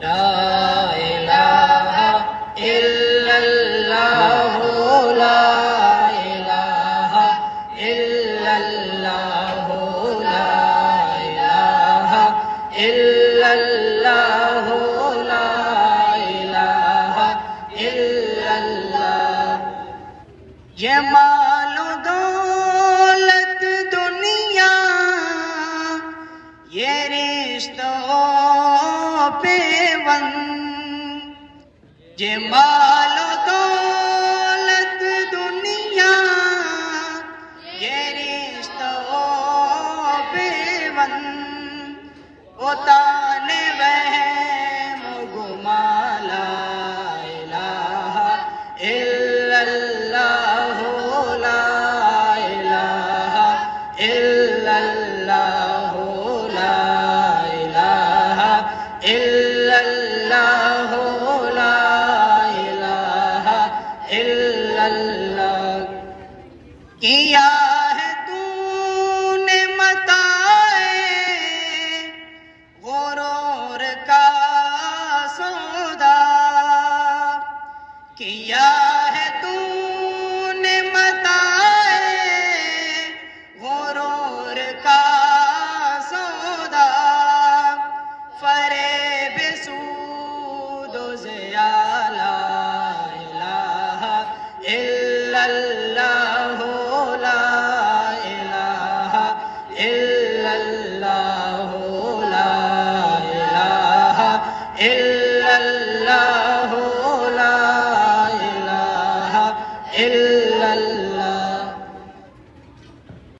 لا الہ الا اللہ لا الہ الا اللہ لا الہ الا اللہ لا الہ الا اللہ. یہ مال و دولت دنیا یہ رشتوں پہ یہ مال و دولت دنیا یہ رشتوں پہ اتانے وہم گما لا الہ الا اللہ لا الہ الا اللہ لا الہ الا اللہ لا الہ الا اللہ. کیا ہے تو نے متائے غرور کا سودا کیا ہے تو نے متائے غرور کا سودا فریب سود و ضیاء لا الہ الا اللہ لا الہ الا